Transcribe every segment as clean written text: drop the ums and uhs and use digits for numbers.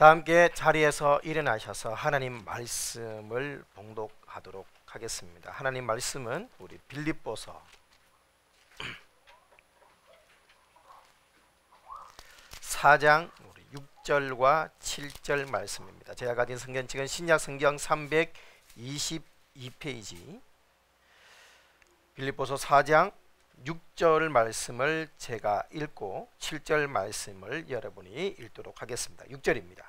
다 함께 자리에서 일어나셔서 하나님 말씀을 봉독하도록 하겠습니다. 하나님 말씀은 우리 빌립보서 4장 6절과 7절 말씀입니다. 제가 가진 성경책은 신약 성경 322페이지, 빌립보서 4장 6절 말씀을 제가 읽고 7절 말씀을 여러분이 읽도록 하겠습니다. 6절입니다.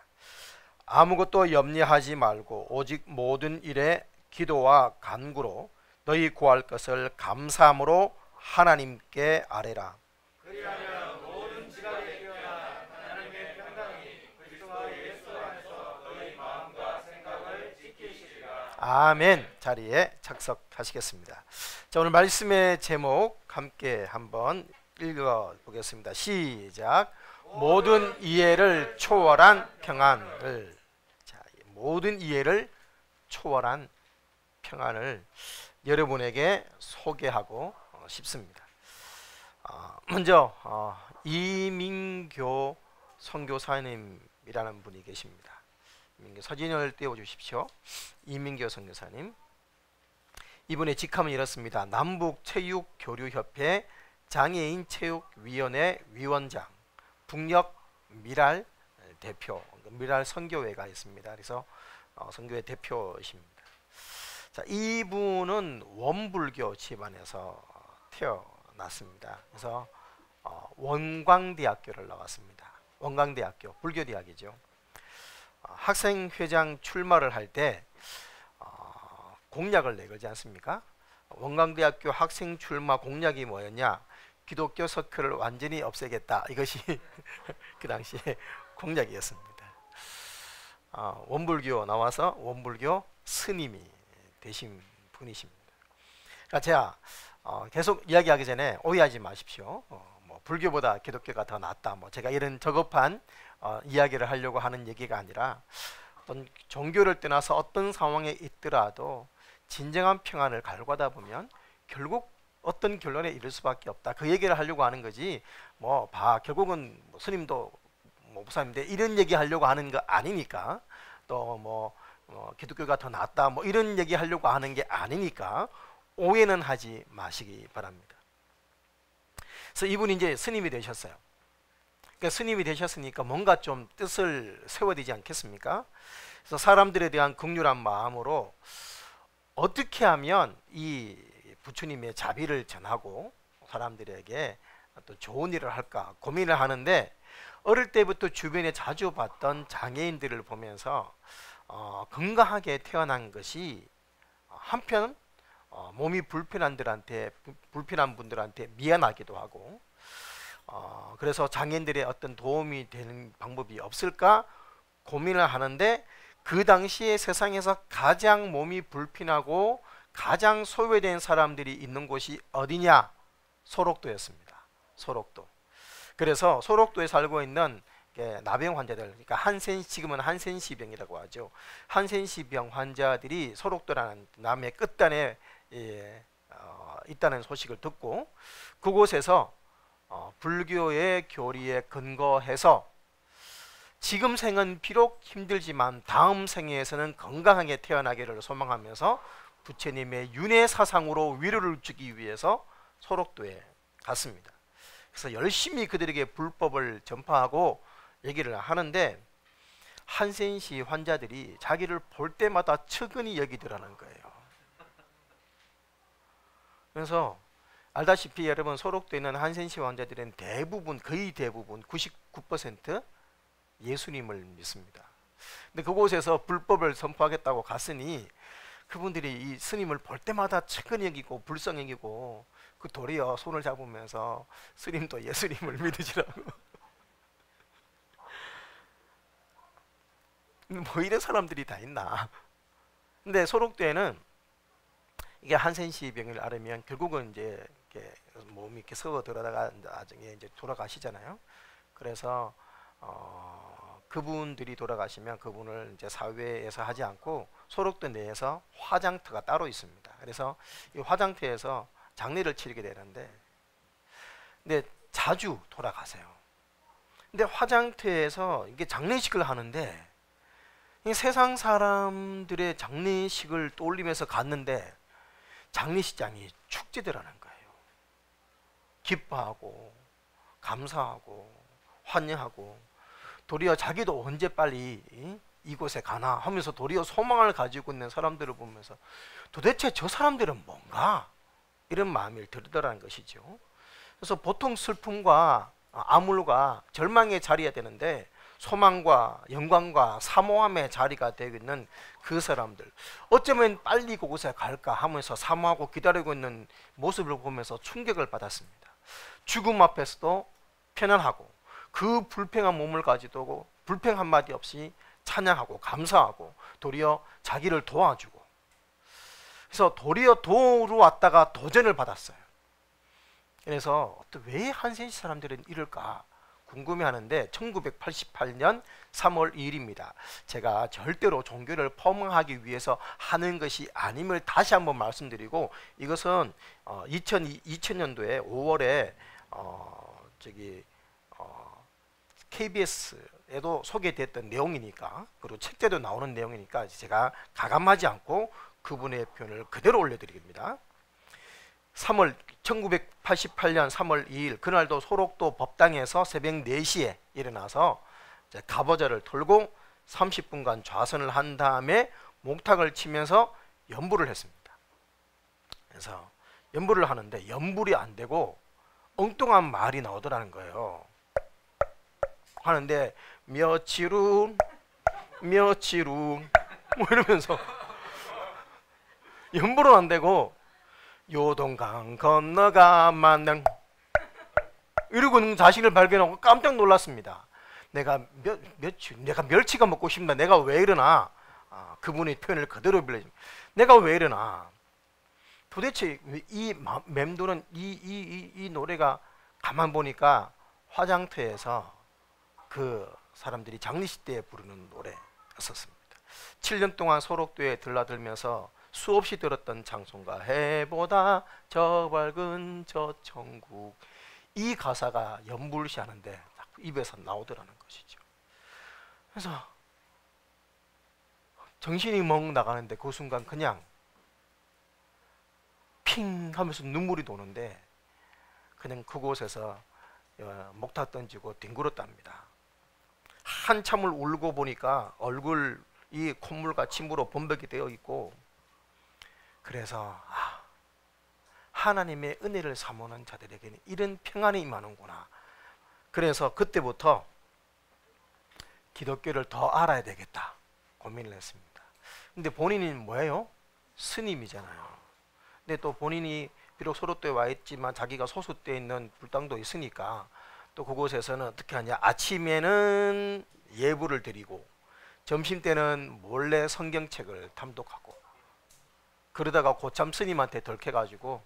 아무것도 염려하지 말고 오직 모든 일에 기도와 간구로 너희 구할 것을 감사함으로 하나님께 아뢰라. 그리하면 모든 지각에 뛰어나 하나님의 평강이 그리스도 예수 안에서 너희 마음과 생각을 지키시리라. 아멘. 자리에 착석하시겠습니다. 자, 오늘 말씀의 제목 함께 한번 읽어보겠습니다. 시작. 모든 이해를 초월한 평안을. 자, 모든 이해를 초월한 평안을 여러분에게 소개하고 싶습니다. 먼저 이민교 선교사님이라는 분이 계십니다. 사진을 띄워주십시오. 이민교 선교사님. 이분의 직함은 이렇습니다. 남북체육교류협회 장애인체육위원회 위원장, 북녘 미랄 대표, 미랄 선교회가 있습니다. 그래서 선교회 대표이십니다. 자, 이분은 원불교 집안에서 태어났습니다. 그래서 원광대학교를 나왔습니다. 원광대학교, 불교대학이죠. 학생회장 출마를 할 때 공약을 내걸지 않습니까? 원광대학교 학생 출마 공약이 뭐였냐? 기독교 석교를 완전히 없애겠다. 이것이 그 당시에 공약이었습니다. 원불교 나와서 원불교 스님이 되신 분이십니다. 그러니까 제가 계속 이야기하기 전에 오해하지 마십시오. 뭐 불교보다 기독교가 더 낫다. 뭐 제가 이런 저급한 이야기를 하려고 하는 얘기가 아니라, 어떤 종교를 떠나서 어떤 상황에 있더라도 진정한 평안을 갈구하다 보면 결국 어떤 결론에 이를 수밖에 없다. 그 얘기를 하려고 하는 거지. 결국은 스님도 목사님인데 이런 얘기 하려고 하는 거 아니니까. 또 기독교가 더 낫다. 이런 얘기 하려고 하는 게 아니니까 오해는 하지 마시기 바랍니다. 그래서 이분이 이제 스님이 되셨어요. 그러니까 스님이 되셨으니까 뭔가 좀 뜻을 세워야 되지 않겠습니까? 그래서 사람들에 대한 긍휼한 마음으로 어떻게 하면 이 부처님의 자비를 전하고 사람들에게 또 좋은 일을 할까 고민을 하는데, 어릴 때부터 주변에 자주 봤던 장애인들을 보면서 건강하게 태어난 것이 한편 몸이 불편한 분들한테 미안하기도 하고, 그래서 장애인들의 어떤 도움이 되는 방법이 없을까 고민을 하는데, 그 당시에 세상에서 가장 몸이 불편하고 가장 소외된 사람들이 있는 곳이 어디냐? 소록도였습니다. 소록도. 그래서 소록도에 살고 있는 나병 환자들, 그러니까 지금은 한센시병이라고 하죠. 한센시병 환자들이 소록도라는 남해 끝단에 있다는 소식을 듣고, 그곳에서 불교의 교리에 근거해서 지금 생은 비록 힘들지만 다음 생에서는 건강하게 태어나기를 소망하면서 부처님의 윤회 사상으로 위로를 주기 위해서 소록도에 갔습니다. 그래서 열심히 그들에게 불법을 전파하고 얘기를 하는데, 한센시 환자들이 자기를 볼 때마다 측은히 여기더라는 거예요. 그래서 알다시피 여러분, 소록도에 있는 한센시 환자들은 거의 대부분 99% 예수님을 믿습니다. 근데 그곳에서 불법을 선포하겠다고 갔으니 그분들이 이 스님을 볼 때마다 측은히 여기고 불쌍히 여기고, 그 도리어 손을 잡으면서 스님도 예수님을 믿으시라고. 뭐 이런 사람들이 다 있나. 근데 소록도에는 이게 한센시 병을 앓으면 결국은 이제 몸이 이렇게 썩어 들어다가 나중에 이제 돌아가시잖아요. 그래서 그분들이 돌아가시면 그분을 이제 사회에서 하지 않고 소록도 내에서 화장터가 따로 있습니다. 그래서 이 화장터에서 장례를 치르게 되는데, 근데 자주 돌아가세요. 근데 화장터에서 이게 장례식을 하는데 이 세상 사람들의 장례식을 떠올리면서 갔는데 장례식장이 축제더라는 거예요. 기뻐하고 감사하고 환영하고 도리어 자기도 언제 빨리 이곳에 가나 하면서 도리어 소망을 가지고 있는 사람들을 보면서 도대체 저 사람들은 뭔가 이런 마음이 들더라는 것이죠. 그래서 보통 슬픔과 암울과 절망의 자리가 되는데 소망과 영광과 사모함의 자리가 되고 있는 그 사람들, 어쩌면 빨리 그곳에 갈까 하면서 사모하고 기다리고 있는 모습을 보면서 충격을 받았습니다. 죽음 앞에서도 편안하고 그 불평한 몸을 가지고 불평 한마디 없이 찬양하고 감사하고 도리어 자기를 도와주고, 그래서 도리어 도우러 왔다가 도전을 받았어요. 그래서 왜 한센시 사람들은 이럴까 궁금해하는데 1988년 3월 2일입니다. 제가 절대로 종교를 폄하하기 위해서 하는 것이 아님을 다시 한번 말씀드리고, 이것은 2000년도에 5월에 KBS에도 소개됐던 내용이니까, 그리고 책에도 나오는 내용이니까 제가 가감하지 않고 그분의 표현을 그대로 올려드립니다. 1988년 3월 2일 그날도 소록도 법당에서 새벽 4시에 일어나서 갑오자를 털고 30분간 좌선을 한 다음에 목탁을 치면서 연불을 했습니다. 그래서 연불을 하는데 연불이 안 되고 엉뚱한 말이 나오더라는 거예요. 하는데 며칠 후 뭐 이러면서 연불은 안 되고 요동강 건너가 만능 이러고 자신을 발견하고 깜짝 놀랐습니다. 내가 멸치가 먹고 싶다. 내가 왜 이러나? 그분의 표현을 그대로 빌려줍니다. 내가 왜 이러나? 도대체 이 맴도는 이 노래가 가만 보니까 화장터에서 그 사람들이 장례식 때 부르는 노래였었습니다. 7년 동안 소록도에 들라들면서 수없이 들었던 찬송가 해보다 저 밝은 저 천국, 이 가사가 연불시 하는데 입에서 나오더라는 것이죠. 그래서 정신이 멍 나가는데 그 순간 그냥 핑 하면서 눈물이 도는데 그냥 그곳에서 목탁 던지고 뒹굴었답니다. 한참을 울고 보니까 얼굴이 콧물과 침으로 범벅이 되어 있고, 그래서 하나님의 은혜를 사모하는 자들에게는 이런 평안이 임하는구나. 그래서 그때부터 기독교를 더 알아야 되겠다 고민을 했습니다. 근데 본인이 뭐예요? 스님이잖아요. 근데 또 본인이 비록 소록도에 와 있지만 자기가 소수대에 있는 불당도 있으니까 또 그곳에서는 어떻게 하냐, 아침에는 예불을 드리고 점심때는 몰래 성경책을 탐독하고, 그러다가 고참 스님한테 덜켜가지고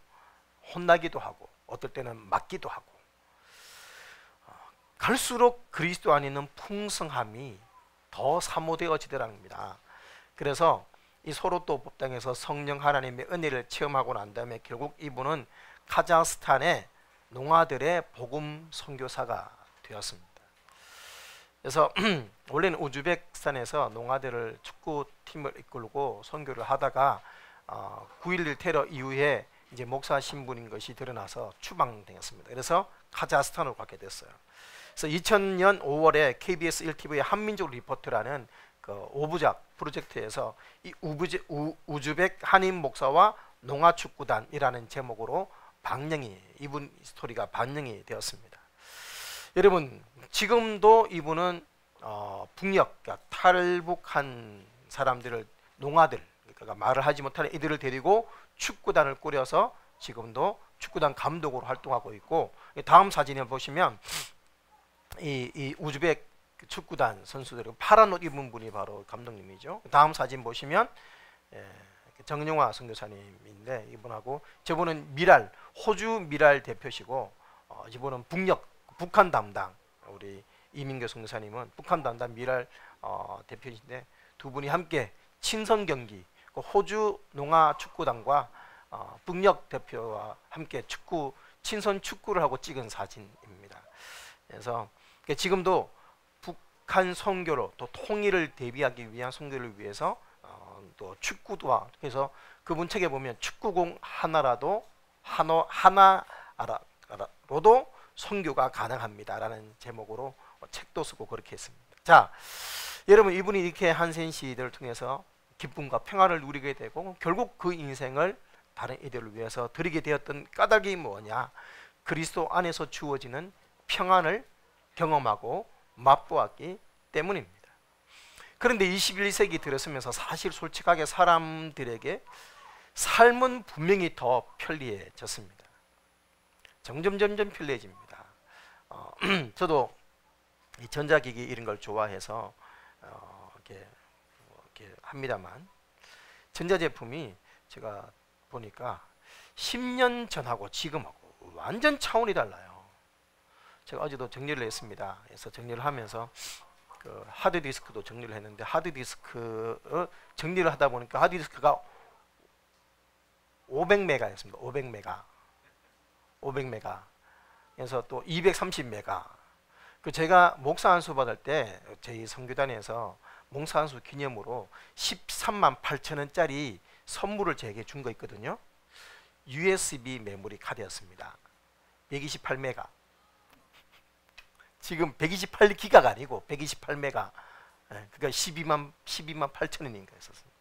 혼나기도 하고 어떨 때는 맞기도 하고, 갈수록 그리스도 안에는 풍성함이 더 사모되어지더랍니다. 그래서 이 소록도 법당에서 성령 하나님의 은혜를 체험하고 난 다음에 결국 이분은 카자흐스탄의 농아들의 복음 선교사가 되었습니다. 그래서 원래는 우즈베키스탄에서 농아들을 축구팀을 이끌고 선교를 하다가 9.11 테러 이후에 이제 목사 신분인 것이 드러나서 추방되었습니다. 그래서 카자흐스탄으로 가게 됐어요. 그래서 2000년 5월에 KBS 1TV의 한민족 리포트라는 그 5부작 프로젝트에서 이 우즈벡 한인 목사와 농아축구단이라는 제목으로 이분 스토리가 방영이 되었습니다. 여러분, 지금도 이분은 북녘, 그러니까 탈북한 사람들을, 농아들, 그러니까 말을 하지 못하는 이들을 데리고 축구단을 꾸려서 지금도 축구단 감독으로 활동하고 있고, 다음 사진을 보시면 이 우즈벡 축구단 선수들, 파란 옷 입은 분이 바로 감독님이죠. 다음 사진 보시면 정용화 선교사님인데, 이분하고 저분은 미랄, 호주 미랄 대표시고, 이분은 북한 담당, 우리 이민교 선교사님은 북한 담당 미랄 대표이신데, 두 분이 함께 친선 경기, 호주 농아 축구단과 북녘 대표와 함께 친선 축구를 하고 찍은 사진입니다. 그래서 그러니까 지금도 북한 선교로 또 통일을 대비하기 위한 선교를 위해서 또 축구도와 그래서 그분 책에 보면 축구공 하나라도 하나로도 선교가 가능합니다라는 제목으로 책도 쓰고 그렇게 했습니다. 자, 여러분 이분이 이렇게 한센 시대를 통해서 기쁨과 평안을 누리게 되고 결국 그 인생을 다른 이들을 위해서 드리게 되었던 까닭이 뭐냐? 그리스도 안에서 주어지는 평안을 경험하고 맛보았기 때문입니다. 그런데 21세기 들어서면서 사실 솔직하게 사람들에게 삶은 분명히 더 편리해졌습니다. 점점 편리해집니다. 저도 이 전자기기 이런 걸 좋아해서 이렇게 합니다만 전자제품이 제가 보니까 10년 전하고 지금하고 완전 차원이 달라요. 제가 어제도 정리를 했습니다. 그래서 정리를 하면서 그 하드디스크도 정리를 했는데 하드디스크 정리를 하다 보니까 하드디스크가 500메가였습니다. 500메가. 그래서 또 230메가. 그 제가 목사 안수 받을 때 저희 선교단에서 목사 안수 기념으로 13만 8천 원짜리 선물을 제게 준 거 있거든요. USB 메모리 카드였습니다. 128메가. 지금 128기가가 아니고 128메가. 그러니까 12만 8천 원인가 했었습니다.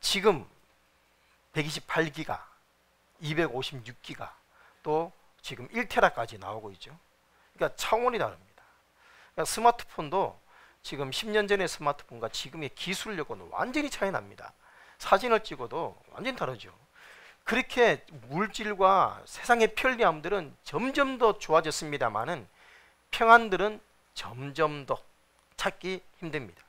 지금 128기가, 256기가, 또 지금 1테라까지 나오고 있죠. 그러니까 차원이 다릅니다. 그러니까 스마트폰도 지금 10년 전의 스마트폰과 지금의 기술력은 완전히 차이 납니다. 사진을 찍어도 완전히 다르죠. 그렇게 물질과 세상의 편리함들은 점점 더 좋아졌습니다만은 평안들은 점점 더 찾기 힘듭니다.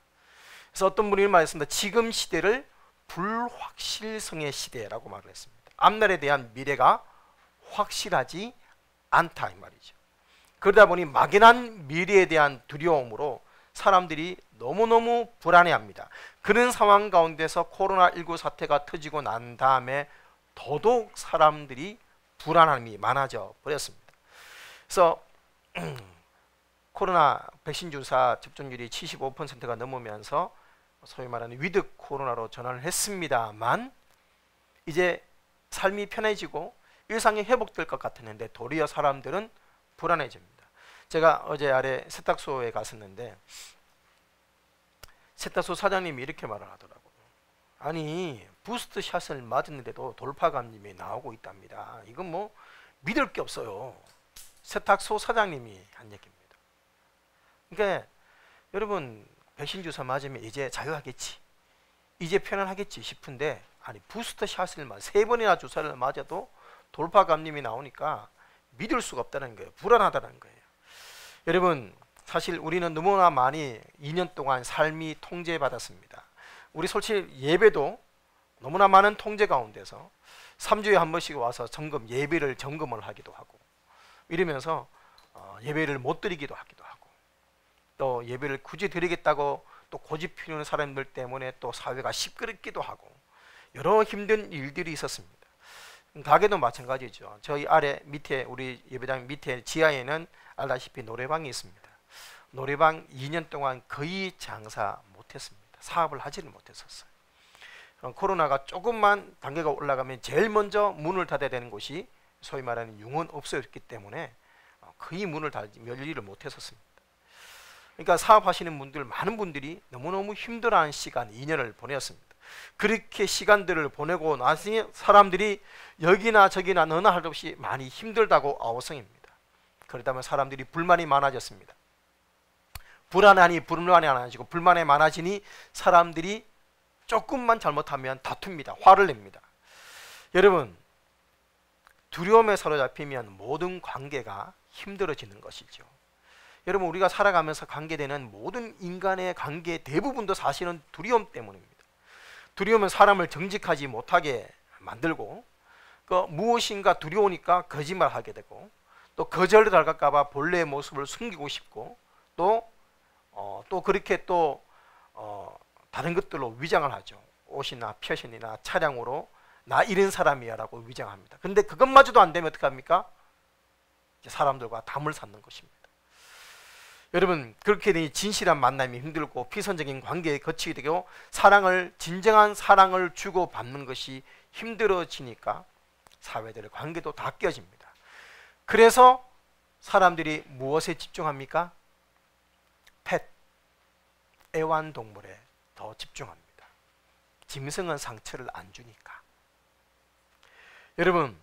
그래서 어떤 분이 말했습니다. 지금 시대를 불확실성의 시대라고 말을 했습니다. 앞날에 대한 미래가 확실하지 않다 이 말이죠. 그러다 보니 막연한 미래에 대한 두려움으로 사람들이 너무너무 불안해합니다. 그런 상황 가운데서 코로나19 사태가 터지고 난 다음에 더더욱 사람들이 불안함이 많아져 버렸습니다. 그래서 코로나 백신 주사 접종률이 75%가 넘으면서 소위 말하는 위드 코로나로 전환을 했습니다만 이제 삶이 편해지고 일상이 회복될 것 같았는데 도리어 사람들은 불안해집니다. 제가 어제 아래 세탁소에 갔었는데 세탁소 사장님이 이렇게 말을 하더라고요. 아니 부스트 샷을 맞았는데도 돌파감염이 나오고 있답니다. 이건 뭐 믿을 게 없어요. 세탁소 사장님이 한 얘기입니다. 그러니까 여러분 백신 주사 맞으면 이제 자유하겠지, 이제 편안하겠지 싶은데 아니 부스터 샷을 3번이나 주사를 맞아도 돌파 감염이 나오니까 믿을 수가 없다는 거예요. 불안하다는 거예요. 여러분 사실 우리는 너무나 많이 2년 동안 삶이 통제받았습니다. 우리 솔직히 예배도 너무나 많은 통제 가운데서 3주에 한 번씩 와서 예배를 점검을 하기도 하고 이러면서 예배를 못 드리기도 하기도 하고 또 예배를 굳이 드리겠다고 또 고집 피우는 사람들 때문에 또 사회가 시끄럽기도 하고 여러 힘든 일들이 있었습니다. 가게도 마찬가지죠. 저희 아래 밑에 우리 예배당 밑에 지하에는 알다시피 노래방이 있습니다. 노래방 2년 동안 거의 장사 못했습니다. 사업을 하지를 못했었어요. 코로나가 조금만 단계가 올라가면 제일 먼저 문을 닫아야 되는 곳이 소위 말하는 융원업소였기 때문에 거의 문을 열리를 못했었습니다. 그러니까 사업하시는 분들 많은 분들이 너무너무 힘들어하는 시간 2년을 보냈습니다. 그렇게 시간들을 보내고 나중에 사람들이 여기나 저기나 너나 할 것 없이 많이 힘들다고 아우성입니다. 그러다 보면 사람들이 불만이 많아졌습니다. 불안이 많아지고 불만이 많아지니 사람들이 조금만 잘못하면 다툽니다. 화를 냅니다. 여러분 두려움에 사로잡히면 모든 관계가 힘들어지는 것이죠. 여러분 우리가 살아가면서 관계되는 모든 인간의 관계 대부분도 사실은 두려움 때문입니다. 두려움은 사람을 정직하지 못하게 만들고 무엇인가 두려우니까 거짓말하게 되고 또 거절을 당할까 봐 본래의 모습을 숨기고 싶고 또 그렇게 또 다른 것들로 위장을 하죠. 옷이나 패션이나 차량으로 나 이런 사람이야 라고 위장합니다. 근데 그것마저도 안 되면 어떡합니까? 이제 사람들과 담을 쌓는 것입니다. 여러분 그렇게 되니 진실한 만남이 힘들고 피선적인 관계에 거치게 되고 진정한 사랑을 주고받는 것이 힘들어지니까 사회들의 관계도 다 깨집니다. 그래서 사람들이 무엇에 집중합니까? 펫, 애완동물에 더 집중합니다. 짐승은 상처를 안 주니까. 여러분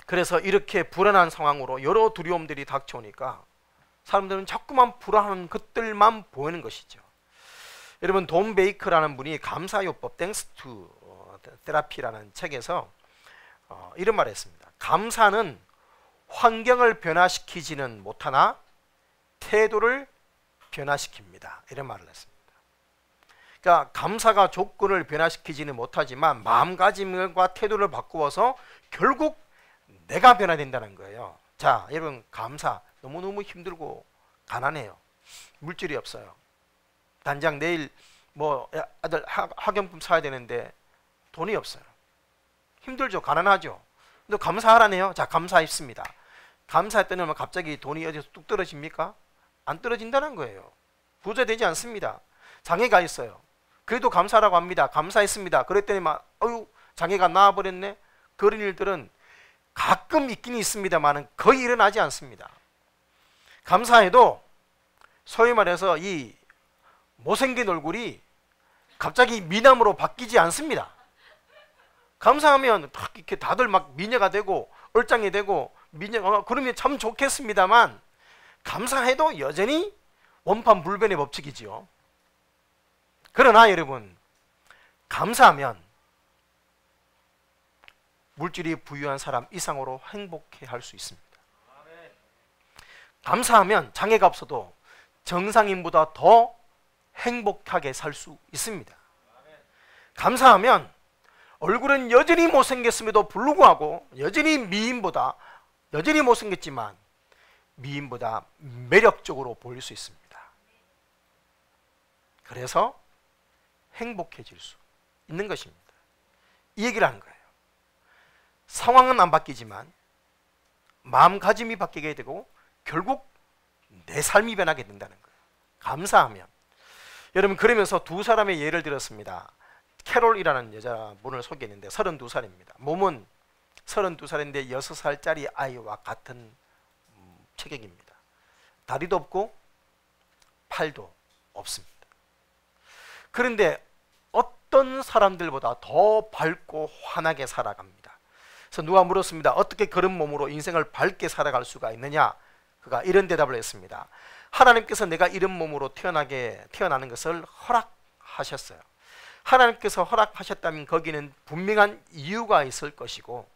그래서 이렇게 불안한 상황으로 여러 두려움들이 닥쳐오니까 사람들은 자꾸만 불안한 것들만 보이는 것이죠. 여러분 돈 베이커라는 분이 감사요법 땡스 투 테라피라는 책에서 이런 말을 했습니다. 감사는 환경을 변화시키지는 못하나 태도를 변화시킵니다. 이런 말을 했습니다. 그러니까 감사가 조건을 변화시키지는 못하지만 마음가짐과 태도를 바꾸어서 결국 내가 변화된다는 거예요. 자, 여러분 감사 너무너무 힘들고 가난해요. 물질이 없어요. 단장 내일 뭐 아들 학용품 사야 되는데 돈이 없어요. 힘들죠. 가난하죠. 근데 감사하라네요. 자, 감사했습니다. 감사했더니 갑자기 돈이 어디서 뚝 떨어집니까? 안 떨어진다는 거예요. 부자 되지 않습니다. 장애가 있어요. 그래도 감사라고 합니다. 감사했습니다. 그랬더니 막 장애가 나와버렸네. 그런 일들은 가끔 있긴 있습니다만 거의 일어나지 않습니다. 감사해도 소위 말해서 이 못생긴 얼굴이 갑자기 미남으로 바뀌지 않습니다. 감사하면 이렇게 다들 막 미녀가 되고 얼짱이 되고 그러면 참 좋겠습니다만 감사해도 여전히 원판불변의 법칙이지요. 그러나 여러분 감사하면 물질이 부유한 사람 이상으로 행복해 할 수 있습니다. 감사하면 장애가 없어도 정상인보다 더 행복하게 살 수 있습니다. 감사하면 얼굴은 여전히 못생겼음에도 불구하고 여전히 못생겼지만 미인보다 매력적으로 보일 수 있습니다. 그래서 행복해질 수 있는 것입니다. 이 얘기를 하는 거예요. 상황은 안 바뀌지만 마음가짐이 바뀌게 되고 결국 내 삶이 변하게 된다는 거예요. 감사하면. 여러분 그러면서 두 사람의 예를 들었습니다. 캐롤이라는 여자분을 소개했는데 32살입니다. 몸은 32살인데 6살짜리 아이와 같은 체격입니다. 다리도 없고 팔도 없습니다. 그런데 어떤 사람들보다 더 밝고 환하게 살아갑니다. 그래서 누가 물었습니다. 어떻게 그런 몸으로 인생을 밝게 살아갈 수가 있느냐? 그가 이런 대답을 했습니다. 하나님께서 내가 이런 몸으로 태어나는 것을 허락하셨어요. 하나님께서 허락하셨다면 거기는 분명한 이유가 있을 것이고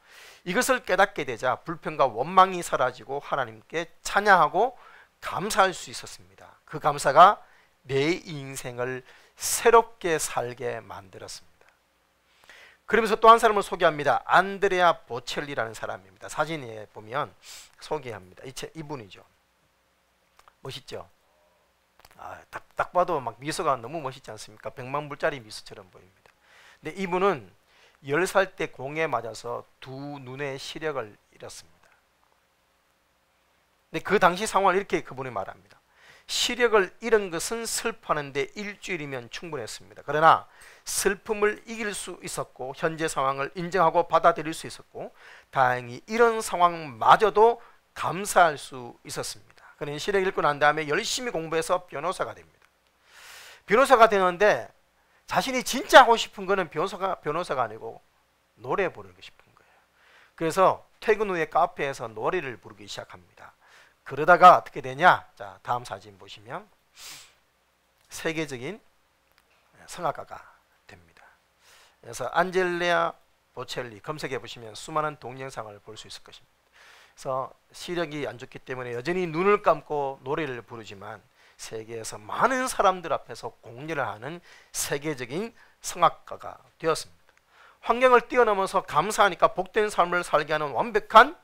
이것을 깨닫게 되자 불평과 원망이 사라지고 하나님께 찬양하고 감사할 수 있었습니다. 그 감사가 내 인생을 새롭게 살게 만들었습니다. 그러면서 또 한 사람을 소개합니다. 안드레아 보첼리라는 사람입니다. 사진에 보면 소개합니다. 이분이죠. 멋있죠? 딱 봐도 막 미소가 너무 멋있지 않습니까? 100만 불짜리 미소처럼 보입니다. 근데 이분은 10살 때 공에 맞아서 두 눈의 시력을 잃었습니다. 근데 그 당시 상황을 이렇게 그분이 말합니다. 시력을 잃은 것은 슬퍼하는데 일주일이면 충분했습니다. 그러나 슬픔을 이길 수 있었고 현재 상황을 인정하고 받아들일 수 있었고 다행히 이런 상황마저도 감사할 수 있었습니다. 그는 시력 잃고 난 다음에 열심히 공부해서 변호사가 됩니다. 변호사가 되는데 자신이 진짜 하고 싶은 거는 변호사가 아니고 노래 부르고 싶은 거예요. 그래서 퇴근 후에 카페에서 노래를 부르기 시작합니다. 그러다가 어떻게 되냐? 자, 다음 사진 보시면 세계적인 성악가가 됩니다. 그래서 안젤레아 보첼리 검색해 보시면 수많은 동영상을 볼 수 있을 것입니다. 그래서 시력이 안 좋기 때문에 여전히 눈을 감고 노래를 부르지만 세계에서 많은 사람들 앞에서 공연을 하는 세계적인 성악가가 되었습니다. 환경을 뛰어넘어서 감사하니까 복된 삶을 살게 하는 완벽한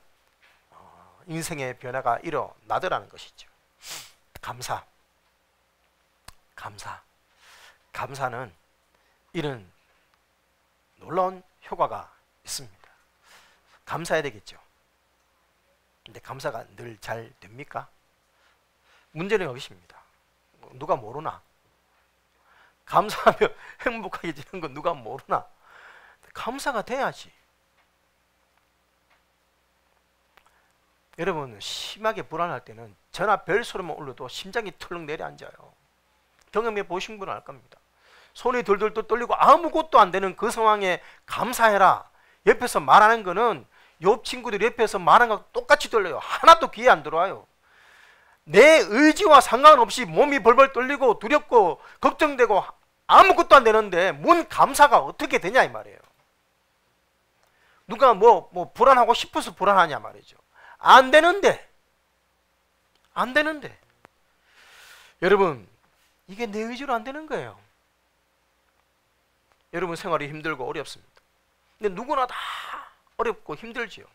인생의 변화가 일어나더라는 것이죠. 감사는 이런 놀라운 효과가 있습니다. 감사해야 되겠죠. 근데 감사가 늘 잘 됩니까? 문제는 여기십니다. 누가 모르나? 감사하며 행복하게 지는 건 누가 모르나? 감사가 돼야지. 여러분, 심하게 불안할 때는 전화 벨 소리만 울려도 심장이 털렁 내려앉아요. 경험해 보신 분은 알 겁니다. 손이 돌돌돌 떨리고 아무것도 안 되는 그 상황에 감사해라. 옆에서 말하는 거는 옆 친구들이 옆에서 말하는 거 똑같이 들려요. 하나도 귀에 안 들어와요. 내 의지와 상관없이 몸이 벌벌 떨리고 두렵고 걱정되고 아무것도 안 되는데 뭔 감사가 어떻게 되냐 이 말이에요. 누가 뭐 불안하고 싶어서 불안하냐 말이죠. 안 되는데. 여러분, 이게 내 의지로 안 되는 거예요. 여러분 생활이 힘들고 어렵습니다. 근데 누구나 다 어렵고 힘들지요.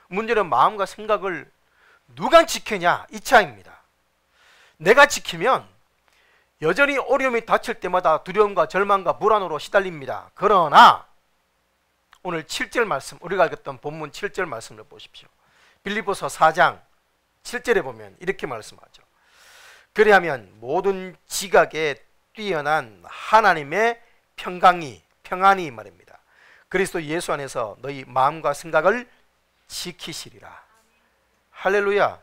문제는 마음과 생각을 누가 지키냐 이 차이입니다. 내가 지키면 여전히 어려움이 닥칠 때마다 두려움과 절망과 불안으로 시달립니다. 그러나 오늘 7절 말씀, 우리가 읽었던 본문 7절 말씀을 보십시오. 빌립보서 4장 7절에 보면 이렇게 말씀하죠. 그리하면 모든 지각에 뛰어난 하나님의 평안이 말입니다. 그리스도 예수 안에서 너희 마음과 생각을 지키시리라. 할렐루야.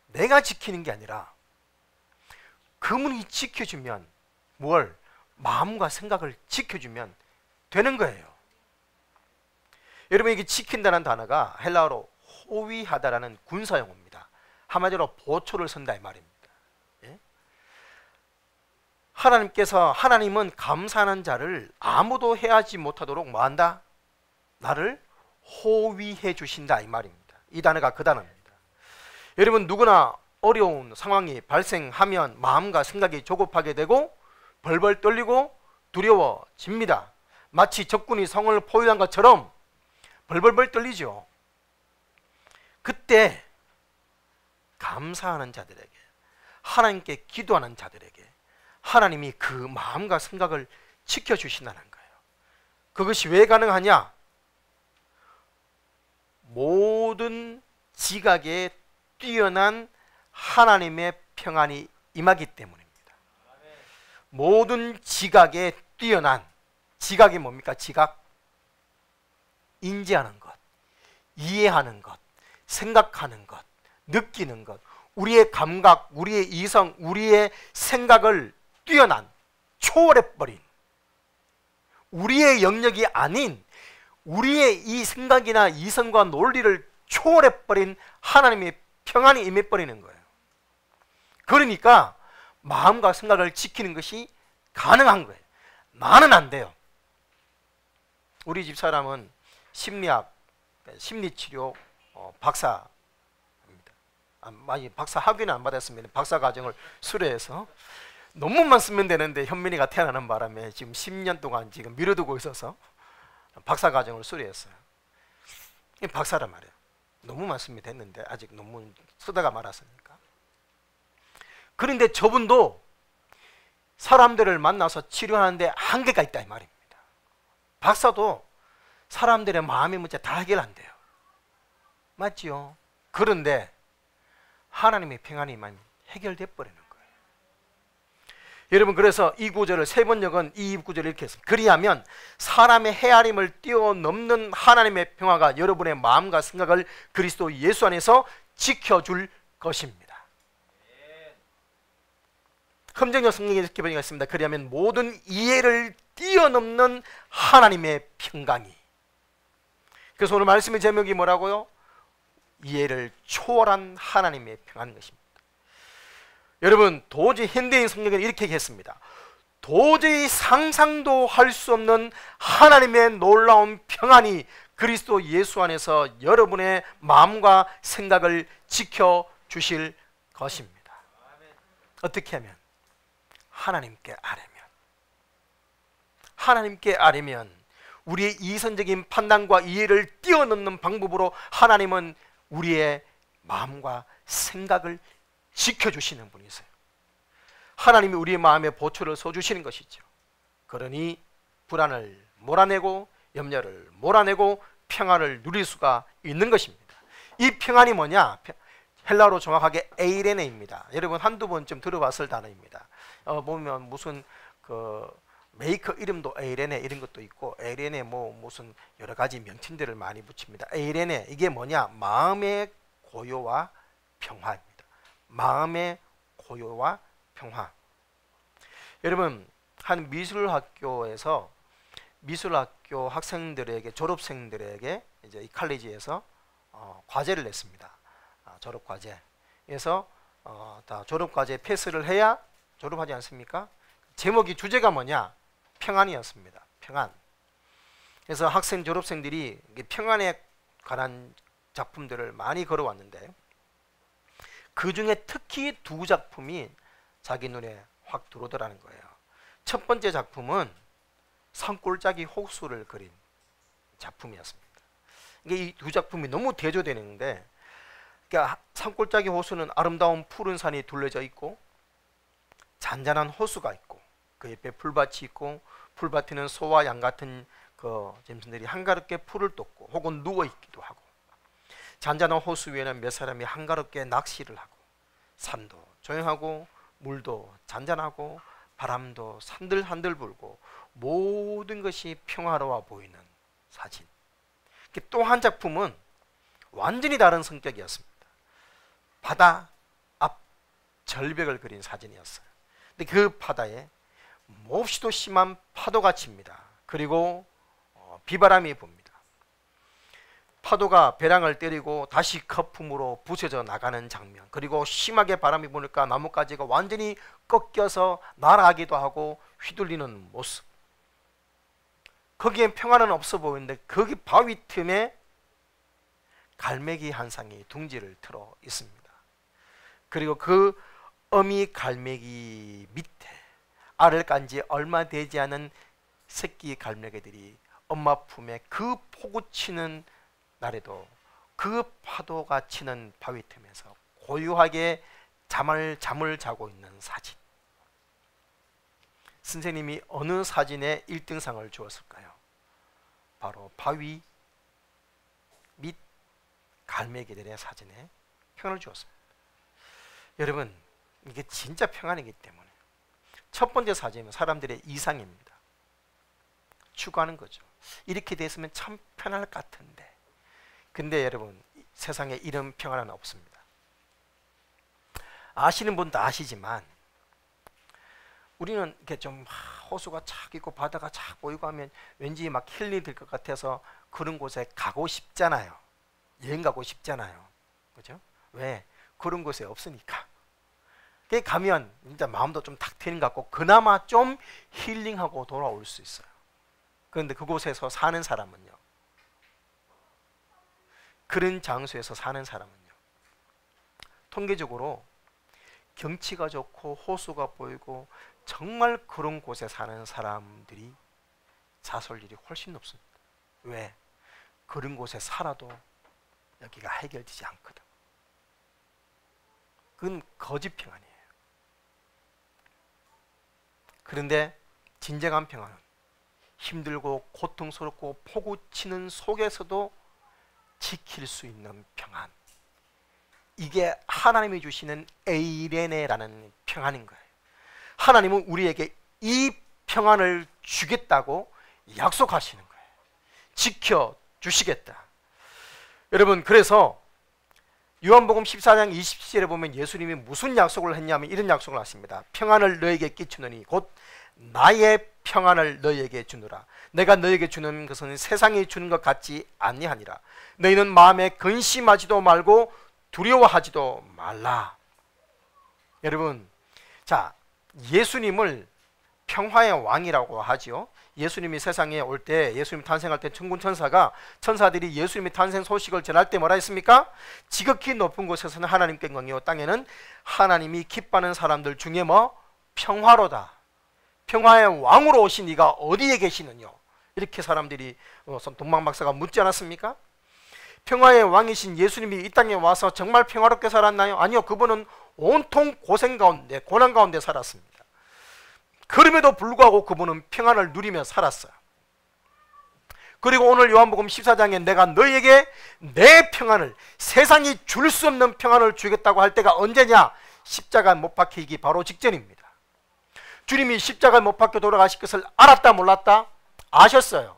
내가 지키는 게 아니라 그분이 지켜주면 뭘? 마음과 생각을 지켜주면 되는 거예요. 여러분, 이게 지킨다는 단어가 헬라어로 호위하다라는 군사용어입니다. 한마디로 보초를 선다 이 말입니다. 예? 하나님은 감사하는 자를 아무도 해하지 못하도록 뭐한다? 나를 호위해 주신다 이 말입니다. 이 단어가 그 단어입니다. 여러분, 누구나 어려운 상황이 발생하면 마음과 생각이 조급하게 되고 벌벌 떨리고 두려워집니다. 마치 적군이 성을 포위한 것처럼 벌벌벌 떨리죠. 그때 감사하는 자들에게, 하나님께 기도하는 자들에게 하나님이 그 마음과 생각을 지켜주신다는 거예요. 그것이 왜 가능하냐? 모든 지각에 뛰어난 하나님의 평안이 임하기 때문입니다. 모든 지각에 뛰어난, 지각이 뭡니까? 지각? 인지하는 것, 이해하는 것, 생각하는 것, 느끼는 것, 우리의 감각, 우리의 이성, 우리의 생각을 뛰어난, 초월해버린, 우리의 영역이 아닌 우리의 이 생각이나 이성과 논리를 초월해버린 하나님의 평안이 임해버리는 거예요. 그러니까 마음과 생각을 지키는 것이 가능한 거예요. 나는 안 돼요. 우리 집 사람은 심리학, 심리치료 박사입니다. 박사 학위는 안 받았습니다. 박사 과정을 수료해서 논문만 쓰면 되는데 현민이가 태어나는 바람에 지금 10년 동안 지금 미뤄두고 있어서 박사 과정을 수료했어요. 박사란 말이에요. 논문만 쓰면 됐는데 아직 논문 쓰다가 말았으니까. 그런데 저분도 사람들을 만나서 치료하는데 한계가 있다 이 말입니다. 박사도 사람들의 마음의 문제 다 해결한대요. 맞지요? 그런데 하나님의 평안이만 해결돼 버리는 거예요. 여러분, 그래서 이 구절을 세 번 적은 이 구절을 이렇게 했습니다. 그리하면 사람의 헤아림을 뛰어넘는 하나님의 평화가 여러분의 마음과 생각을 그리스도 예수 안에서 지켜줄 것입니다. 흠정역 성경에 이렇게 번역이 있습니다. 그리하면 모든 이해를 뛰어넘는 하나님의 평강이. 그래서 오늘 말씀의 제목이 뭐라고요? 이해를 초월한 하나님의 평안인 것입니다. 여러분, 도저히 현대인 성경은 이렇게 얘기했습니다. 도저히 상상도 할 수 없는 하나님의 놀라운 평안이 그리스도 예수 안에서 여러분의 마음과 생각을 지켜주실 것입니다. 어떻게 하면? 하나님께 아뢰면 우리의 이선적인 판단과 이해를 뛰어넘는 방법으로 하나님은 우리의 마음과 생각을 지켜주시는 분이세요. 하나님이 우리의 마음에 보초를 쏘주시는 것이죠. 그러니 불안을 몰아내고 염려를 몰아내고 평안을 누릴 수가 있는 것입니다. 이 평안이 뭐냐? 헬라어로 정확하게 에이레네입니다. 여러분 한두 번쯤 들어봤을 단어입니다. 보면 무슨 그 메이커 이름도 에이레네 이런 것도 있고, 에이레네 뭐 무슨 여러 가지 명칭들을 많이 붙입니다. 에이레네, 이게 뭐냐? 마음의 고요와 평화입니다. 마음의 고요와 평화. 여러분, 한 미술학교에서 미술학교 학생들에게, 졸업생들에게 이제 이 칼리지에서 과제를 냈습니다. 졸업 과제. 그래서 다 졸업 과제 패스를 해야 졸업하지 않습니까? 제목이, 주제가 뭐냐? 평안이었습니다. 평안. 그래서 학생, 졸업생들이 평안에 관한 작품들을 많이 걸어왔는데, 그 중에 특히 두 작품이 자기 눈에 확 들어오더라는 거예요. 첫 번째 작품은 산골짜기 호수를 그린 작품이었습니다. 이게 이 두 작품이 너무 대조되는데, 그러니까 산골짜기 호수는 아름다운 푸른 산이 둘러져 있고 잔잔한 호수가 있고, 그 옆에 풀밭이 있고, 풀밭에는 소와 양 같은 그 짐승들이 한가롭게 풀을 뜯고 혹은 누워 있기도 하고, 잔잔한 호수 위에는 몇 사람이 한가롭게 낚시를 하고, 산도 조용하고 물도 잔잔하고 바람도 산들한들 불고 모든 것이 평화로워 보이는 사진. 또 한 작품은 완전히 다른 성격이었습니다. 바다 앞 절벽을 그린 사진이었어요. 근데 그 바다에 몹시도 심한 파도가 칩니다. 그리고 비바람이 붑니다. 파도가 배랑을 때리고 다시 거품으로 부서져 나가는 장면, 그리고 심하게 바람이 부니까 나뭇가지가 완전히 꺾여서 날아가기도 하고 휘둘리는 모습. 거기엔 평화는 없어 보이는데 거기 바위 틈에 갈매기 한 쌍이 둥지를 틀어 있습니다. 그리고 그 어미 갈매기 밑에 알을 깐 지 얼마 되지 않은 새끼 갈매기들이 엄마 품에 그 폭우 치는 날에도 그 파도가 치는 바위 틈에서 고요하게 잠을 자고 있는 사진. 선생님이 어느 사진에 1등상을 주었을까요? 바로 바위 및 갈매기들의 사진에 평안을 주었습니다. 여러분, 이게 진짜 평안이기 때문에 첫 번째 사진은 사람들의 이상입니다. 추구하는 거죠. 이렇게 됐으면 참 편할 것 같은데. 근데 여러분, 세상에 이런 평안은 없습니다. 아시는 분도 아시지만 우리는 이렇게 좀 호수가 착 있고 바다가 착 보이고 하면 왠지 막 힐링 될 것 같아서 그런 곳에 가고 싶잖아요. 여행 가고 싶잖아요. 그죠? 왜? 그런 곳에 없으니까. 그게 가면 진짜 마음도 좀 탁 트이는 것 같고 그나마 좀 힐링하고 돌아올 수 있어요. 그런데 그곳에서 사는 사람은요, 그런 장소에서 사는 사람은요, 통계적으로 경치가 좋고 호수가 보이고 정말 그런 곳에 사는 사람들이 자살 일이 훨씬 높습니다. 왜? 그런 곳에 살아도 여기가 해결되지 않거든. 그건 거짓 평안이에요. 그런데 진정한 평안은 힘들고 고통스럽고 폭우 치는 속에서도 지킬 수 있는 평안. 이게 하나님이 주시는 에이레네라는 평안인 거예요. 하나님은 우리에게 이 평안을 주겠다고 약속하시는 거예요. 지켜주시겠다. 여러분, 그래서 요한복음 14장 20절에 보면 예수님이 무슨 약속을 했냐면 이런 약속을 하십니다. 평안을 너에게 끼치느니 곧 나의 평안을 너에게 주느라. 내가 너에게 주는 것은 세상이 주는 것 같지 아니하니라. 너희는 마음에 근심하지도 말고 두려워하지도 말라. 여러분, 자, 예수님을 평화의 왕이라고 하죠. 예수님이 세상에 올 때, 예수님 탄생할 때 천군 천사들이 예수님의 탄생 소식을 전할 때 뭐라 했습니까? 지극히 높은 곳에서는 하나님께 영광이요 땅에는 하나님이 기뻐하는 사람들 중에 뭐? 평화로다. 평화의 왕으로 오신 이가 어디에 계시느냐? 이렇게 사람들이 동방 박사가 묻지 않았습니까? 평화의 왕이신 예수님이 이 땅에 와서 정말 평화롭게 살았나요? 아니요. 그분은 온통 고생 가운데, 고난 가운데 살았습니다. 그럼에도 불구하고 그분은 평안을 누리며 살았어요. 그리고 오늘 요한복음 14장에 내가 너희에게 내 평안을, 세상이 줄 수 없는 평안을 주겠다고 할 때가 언제냐? 십자가 못 박히기 바로 직전입니다. 주님이 십자가 못 박혀 돌아가실 것을 알았다 몰랐다? 아셨어요.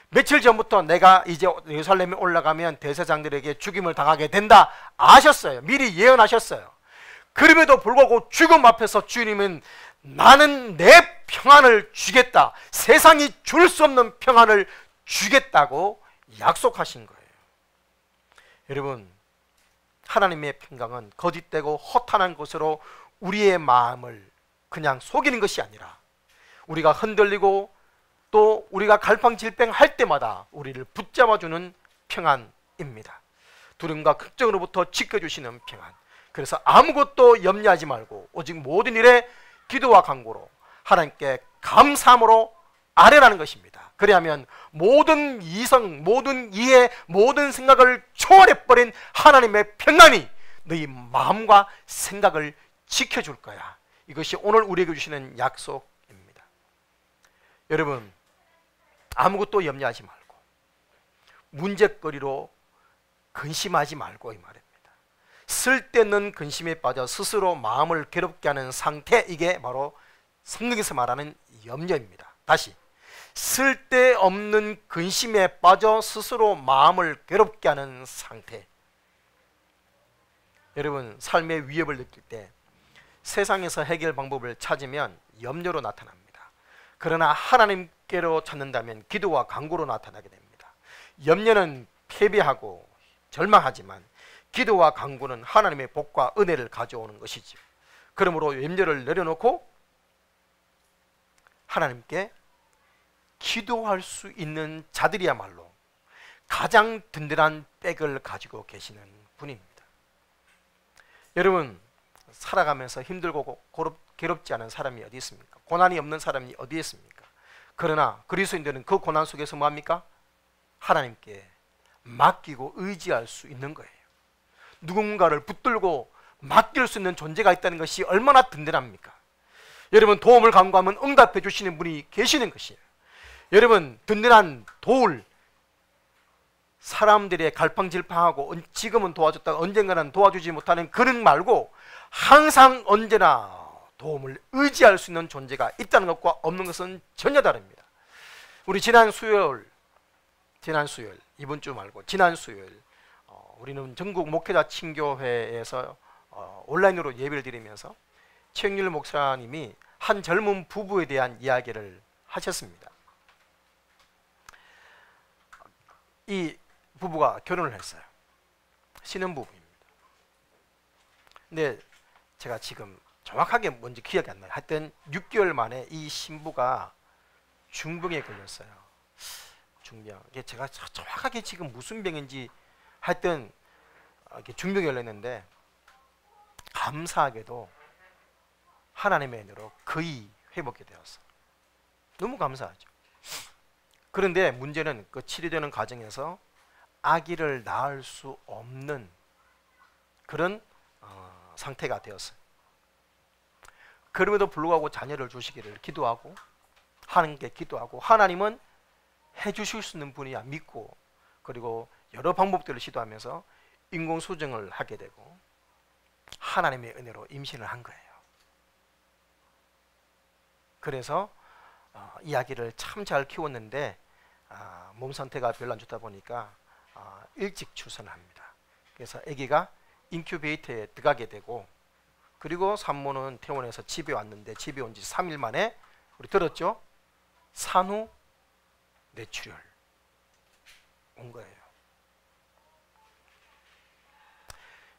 며칠 전부터 내가 이제 예루살렘에 올라가면 대제사장들에게 죽임을 당하게 된다 아셨어요. 미리 예언하셨어요. 그럼에도 불구하고 죽음 앞에서 주님은 나는 내 평안을 주겠다, 세상이 줄 수 없는 평안을 주겠다고 약속하신 거예요. 여러분, 하나님의 평강은 거짓되고 허탄한 것으로 우리의 마음을 그냥 속이는 것이 아니라 우리가 흔들리고 또 우리가 갈팡질팡할 때마다 우리를 붙잡아주는 평안입니다. 두려움과 걱정으로부터 지켜주시는 평안. 그래서 아무것도 염려하지 말고 오직 모든 일에 기도와 간구로 하나님께 감사함으로 아뢰라는 것입니다. 그리하면 모든 이성, 모든 이해, 모든 생각을 초월해버린 하나님의 평안이 너희 마음과 생각을 지켜줄 거야. 이것이 오늘 우리에게 주시는 약속입니다. 여러분, 아무것도 염려하지 말고 문제거리로 근심하지 말고 이 말입니다. 쓸데없는 근심에 빠져 스스로 마음을 괴롭게 하는 상태, 이게 바로 성경에서 말하는 염려입니다. 다시, 쓸데없는 근심에 빠져 스스로 마음을 괴롭게 하는 상태. 여러분, 삶의 위협을 느낄 때 세상에서 해결 방법을 찾으면 염려로 나타납니다. 그러나 하나님께로 찾는다면 기도와 간구로 나타나게 됩니다. 염려는 패배하고 절망하지만 기도와 간구는 하나님의 복과 은혜를 가져오는 것이죠. 그러므로 염려를 내려놓고 하나님께 기도할 수 있는 자들이야말로 가장 든든한 백을 가지고 계시는 분입니다. 여러분, 살아가면서 힘들고 괴롭지 않은 사람이 어디 있습니까? 고난이 없는 사람이 어디 있습니까? 그러나 그리스도인들은 그 고난 속에서 뭐합니까? 하나님께 맡기고 의지할 수 있는 거예요. 누군가를 붙들고 맡길 수 있는 존재가 있다는 것이 얼마나 든든합니까? 여러분, 도움을 간구하면 응답해 주시는 분이 계시는 것이에요. 여러분, 든든한 도울, 사람들의 갈팡질팡하고 지금은 도와줬다가 언젠가는 도와주지 못하는 그런 말고 항상 언제나 도움을 의지할 수 있는 존재가 있다는 것과 없는 것은 전혀 다릅니다. 우리 지난 수요일, 이번 주 말고 지난 수요일 우리는 전국 목회자 친교회에서 온라인으로 예배를 드리면서 최영률 목사님이 한 젊은 부부에 대한 이야기를 하셨습니다. 이 부부가 결혼을 했어요. 신혼부부입니다. 근데 제가 지금 정확하게 뭔지 기억이 안 나요. 하여튼 6개월 만에 이 신부가 중병에 걸렸어요. 중병. 이게 제가 정확하게 지금 무슨 병인지 하여튼 중병에 걸렸는데 감사하게도 하나님의 은혜로 거의 회복이 되었어요. 너무 감사하죠. 그런데 문제는 그 치료되는 과정에서 아기를 낳을 수 없는 그런 상태가 되었어요. 그럼에도 불구하고 자녀를 주시기를 기도하고 하나님께 기도하고 하나님은 해주실 수 있는 분이야 믿고 그리고 여러 방법들을 시도하면서 인공수정을 하게 되고 하나님의 은혜로 임신을 한 거예요. 그래서 이 아기를 참 잘 키웠는데 몸 상태가 별로 안 좋다 보니까 일찍 출산을 합니다. 그래서 아기가 인큐베이터에 들어가게 되고 그리고 산모는 퇴원해서 집에 왔는데 집에 온 지 3일 만에 우리 들었죠? 산후 뇌출혈 온 거예요.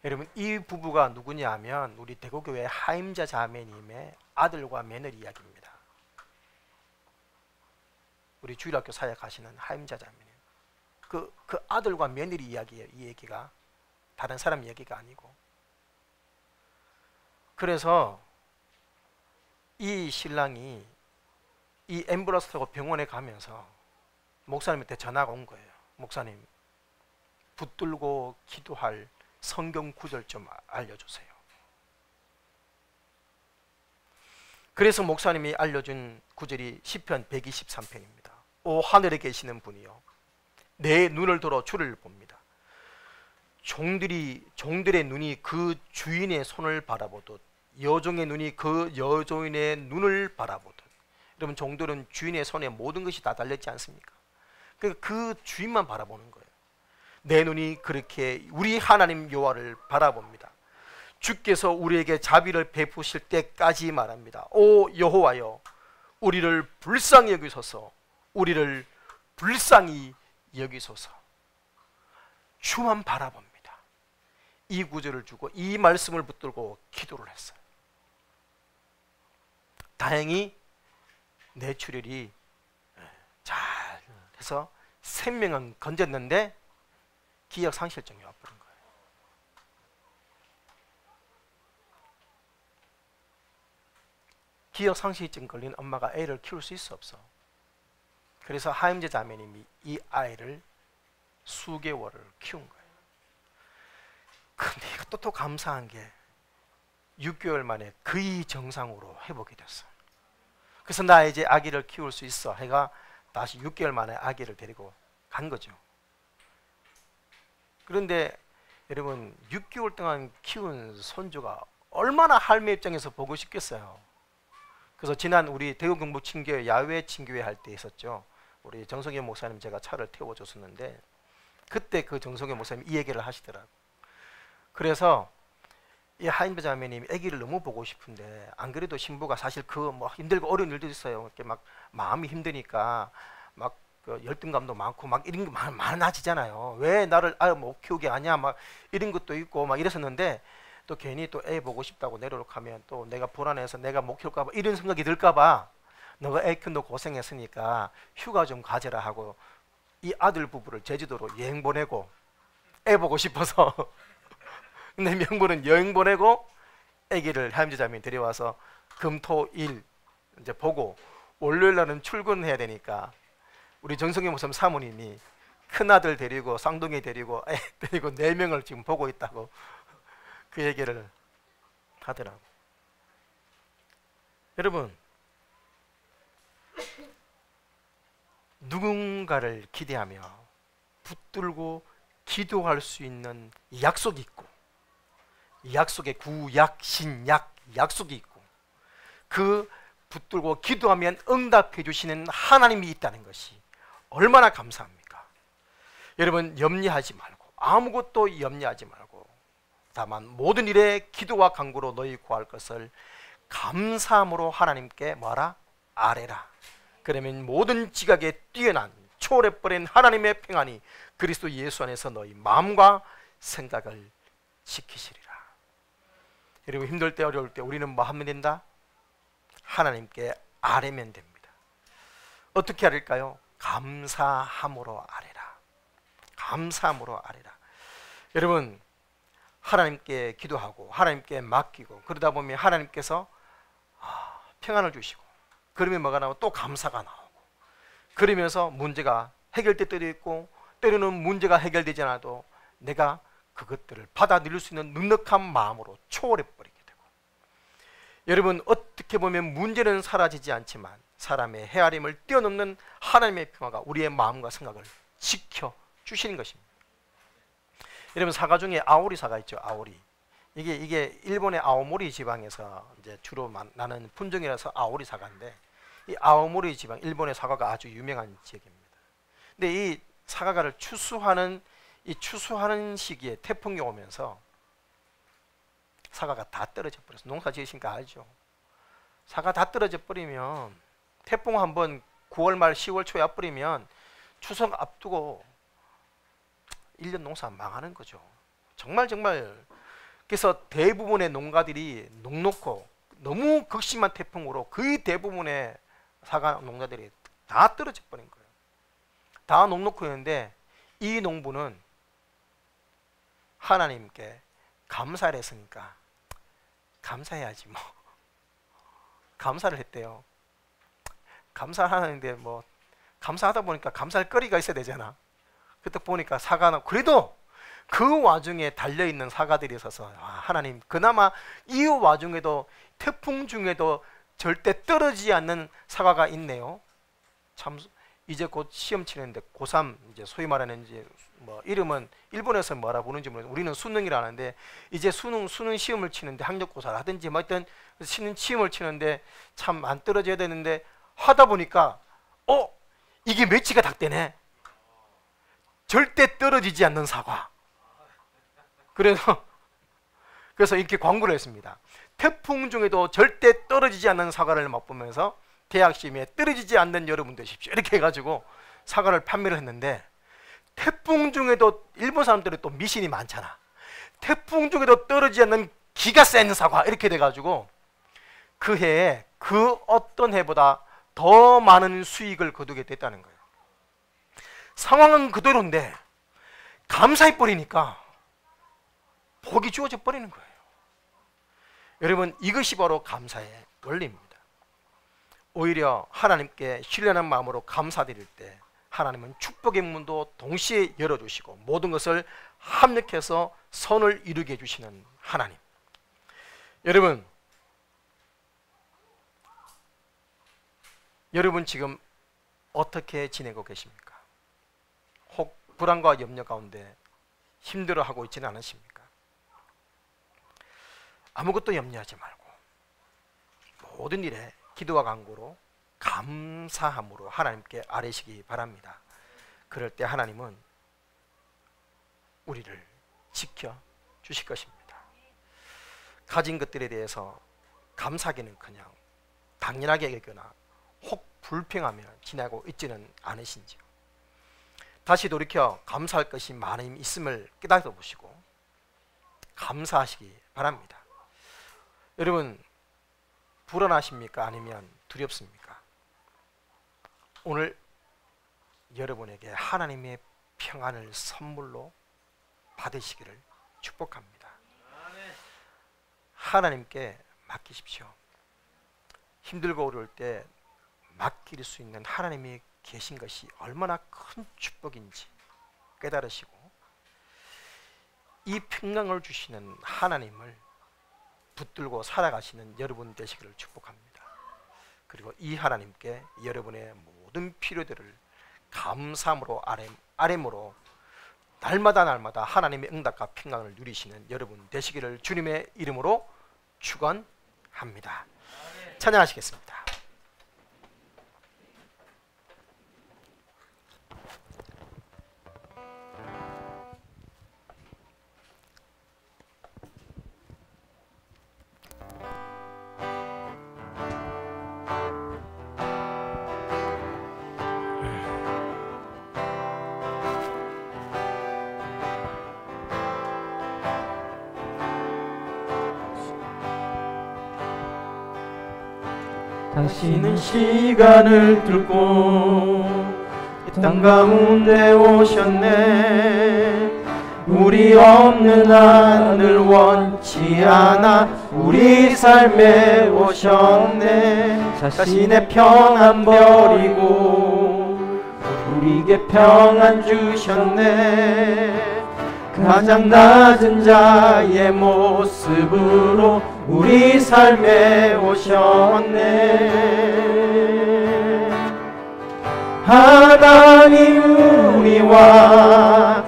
여러분, 이 부부가 누구냐 하면 우리 대구교회 하임자 자매님의 아들과 며느리 이야기입니다. 우리 주일학교 사역하시는 하임자 자매님, 그 아들과 며느리 이야기예요. 이 얘기가 다른 사람 이야기가 아니고. 그래서 이 신랑이 이 앰뷸런스 타고 병원에 가면서 목사님한테 전화가 온 거예요. 목사님, 붙들고 기도할 성경 구절 좀 알려주세요. 그래서 목사님이 알려준 구절이 시편 123편입니다. 오 하늘에 계시는 분이요 내 눈을 들어 주를 봅니다. 종들의 눈이 그 주인의 손을 바라보듯 여종의 눈이 그 여종의 눈을 바라보듯, 여러분 종들은 주인의 손에 모든 것이 다 달렸지 않습니까? 그 주인만 바라보는 거예요. 내 눈이 그렇게 우리 하나님 여호와를 바라봅니다. 주께서 우리에게 자비를 베푸실 때까지 말합니다. 오 여호와여, 우리를 불쌍히 여기소서, 우리를 불쌍히 여기소서. 주만 바라봅니다. 이 구절을 주고 이 말씀을 붙들고 기도를 했어요. 다행히 뇌출혈이 잘 해서 생명은 건졌는데 기억 상실증이 와버린 거예요. 기억 상실증 걸린 엄마가 애를 키울 수 있어 없어? 그래서 하임재 자매님이 이 아이를 수개월을 키운 거예요. 근데 이것도 또 감사한 게 6개월 만에 거의 정상으로 회복이 됐어요. 그래서 나 이제 아기를 키울 수 있어 해가 다시 6개월 만에 아기를 데리고 간 거죠. 그런데 여러분 6개월 동안 키운 손주가 얼마나 할매 입장에서 보고 싶겠어요. 그래서 지난 우리 대구경북 친교회 야외 친교회 할 때 있었죠. 우리 정성현 목사님 제가 차를 태워줬었는데 그때 그 정성현 목사님 이 얘기를 하시더라고요. 그래서 이 하임배 자매님이 아기를 너무 보고 싶은데 안 그래도 신부가 사실 그 뭐 힘들고 어려운 일도 있어요. 이렇게 막 마음이 힘드니까 막 그 열등감도 많고 막 이런 게 많아지잖아요. 왜 나를 못 키우게 하냐 막 이런 것도 있고 막 이랬었는데 또 괜히 또 애 보고 싶다고 내려가면 또 내가 불안해서 내가 못 키울까 봐 이런 생각이 들까 봐 너가 애 키운다고 고생했으니까 휴가 좀 가져라 하고 이 아들 부부를 제주도로 여행 보내고 애 보고 싶어서 근데 명분은 여행 보내고 아기를 하임재 자매님 데려와서 금토일 이제 보고 월요일 날은 출근해야 되니까 우리 정성현 목사님 사모님이 큰아들 데리고 쌍둥이 데리고 애 데리고 4명을 지금 보고 있다고 그 얘기를 하더라고. 여러분 누군가를 기대하며 붙들고 기도할 수 있는 약속이 있고 약속에 구약 신약 약속이 있고 그 붙들고 기도하면 응답해 주시는 하나님이 있다는 것이 얼마나 감사합니까? 여러분 염려하지 말고 아무것도 염려하지 말고 다만 모든 일에 기도와 간구로 너희 구할 것을 감사함으로 하나님께 뭐하라? 아뢰라. 그러면 모든 지각에 뛰어난 초월해버린 하나님의 평안이 그리스도 예수 안에서 너희 마음과 생각을 지키시리라. 여러분 힘들 때 어려울 때 우리는 뭐 하면 된다? 하나님께 아뢰면 됩니다. 어떻게 아뢰일까요? 감사함으로 아뢰라. 감사함으로 아뢰라. 여러분 하나님께 기도하고 하나님께 맡기고 그러다 보면 하나님께서 평안을 주시고 그러면 뭐가 나오고 또 감사가 나오고 그러면서 문제가 해결될 때도 있고 때로는 문제가 해결되지 않아도 내가 그것들을 받아들일 수 있는 넉넉한 마음으로 초월해 버리게 되고 여러분 어떻게 보면 문제는 사라지지 않지만 사람의 헤아림을 뛰어넘는 하나님의 평화가 우리의 마음과 생각을 지켜주시는 것입니다. 여러분 사과 중에 아오리 사과 있죠. 아오리 이게 일본의 아오모리 지방에서 이제 주로 나는 품종이라서 아오리 사과인데 이 아오모리 지방 일본의 사과가 아주 유명한 지역입니다. 근데 이 사과를 추수하는 시기에 태풍이 오면서 사과가 다 떨어져 버려서 농사 지으시니까 알죠. 사과 다 떨어져 버리면 태풍 한번 9월 말 10월 초에 와버리면 추석 앞두고 1년 농사 망하는 거죠. 정말 그래서 대부분의 농가들이 녹놓고 너무 극심한 태풍으로 거의 대부분의 사과 농가들이 다 떨어져 버린 거예요. 다 녹놓고 있는데 이 농부는 하나님께 감사를 했으니까 감사해야지 뭐 감사를 했대요. 감사하는데 뭐 감사하다 보니까 감사할 거리가 있어야 되잖아. 그때 보니까 사과는 그래도 그 와중에 달려있는 사과들이 있어서 하나님 그나마 이 와중에도 태풍 중에도 절대 떨어지지 않는 사과가 있네요. 참 이제 곧 시험 치는데 고3 이제 소위 말하는 이제 뭐 이름은 일본에서 뭐라 부르는지 모르겠는데 우리는 수능이라 하는데 이제 수능 시험을 치는데 학력고사를 하든지 뭐 하여튼 시험을 치는데 참 안 떨어져야 되는데 하다 보니까 이게 매치가 딱 되네. 절대 떨어지지 않는 사과. 그래서 이렇게 광고를 했습니다. 태풍 중에도 절대 떨어지지 않는 사과를 맛보면서 대학 시험에 떨어지지 않는 여러분 되십시오. 이렇게 해가지고 사과를 판매를 했는데 태풍 중에도 일본 사람들은 또 미신이 많잖아. 태풍 중에도 떨어지지 않는 기가 센 사과 이렇게 돼가지고 그 해에 그 어떤 해보다 더 많은 수익을 거두게 됐다는 거예요. 상황은 그대로인데 감사해 버리니까 복이 주어져 버리는 거예요. 여러분 이것이 바로 감사의 원리입니다. 오히려 하나님께 신뢰하는 마음으로 감사드릴 때 하나님은 축복의 문도 동시에 열어주시고 모든 것을 합력해서 선을 이루게 해주시는 하나님. 여러분 지금 어떻게 지내고 계십니까? 혹 불안과 염려 가운데 힘들어하고 있지는 않으십니까? 아무것도 염려하지 말고 모든 일에 기도와 간구로 감사함으로 하나님께 아뢰시기 바랍니다. 그럴 때 하나님은 우리를 지켜 주실 것입니다. 가진 것들에 대해서 감사하기는커녕 당연하게 여기거나 혹 불평하며 지나고 있지는 않으신지요. 다시 돌이켜 감사할 것이 많이 있음을 깨닫아 보시고 감사하시기 바랍니다. 여러분 불안하십니까? 아니면 두렵습니까? 오늘 여러분에게 하나님의 평안을 선물로 받으시기를 축복합니다. 하나님께 맡기십시오. 힘들고 어려울 때 맡길 수 있는 하나님이 계신 것이 얼마나 큰 축복인지 깨달으시고 이 평강을 주시는 하나님을 붙들고 살아가시는 여러분 되시기를 축복합니다. 그리고 이 하나님께 여러분의 모든 필요들을 감사함으로 아뢰므로 날마다 하나님의 응답과 평강을 누리시는 여러분 되시기를 주님의 이름으로 축원합니다. 찬양하시겠습니다. 당신은 시간을 뚫고 이 땅 가운데 오셨네. 우리 없는 하늘 원치 않아 우리 삶에 오셨네. 자신의 평안 버리고 우리에게 평안 주셨네. 가장 낮은 자의 모습으로 우리 삶에 오셨네. 하나님 우리와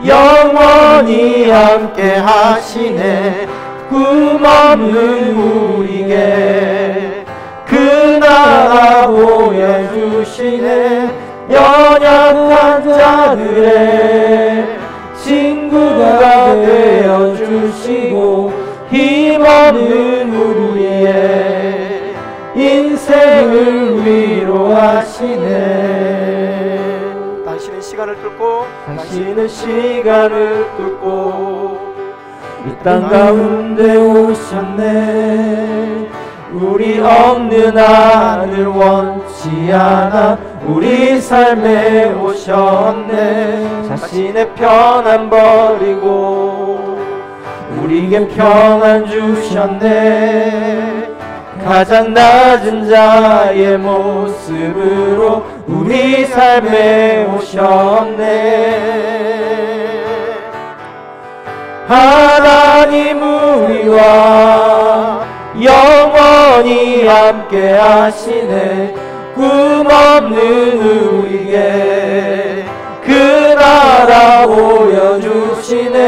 영원히 함께 하시네. 꿈없는 우리에게 그 나라 보여주시네. 연약한 자들의 친구가 되어주시고 힘없는 우리의 인생을 위로하시네. 당신은 시간을 뚫고 이 땅 가운데 오셨네. 우리 없는 하늘 원치 않아 우리 삶에 오셨네. 자신의 평안 버리고 우리에겐 평안 주셨네. 가장 낮은 자의 모습으로 우리 삶에 오셨네. 하나님 우리와 영원히 함께 하시네. 꿈 없는 우리에게 그 나라 보여주시네.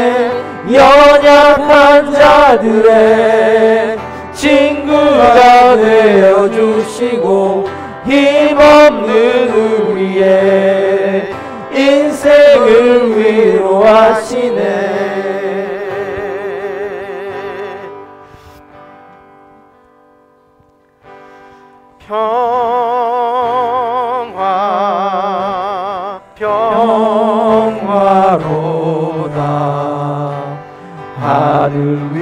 연약한 자들의 친구가 되어주시고 힘없는 우리의 인생을 위로하시네. 평화로다. 하늘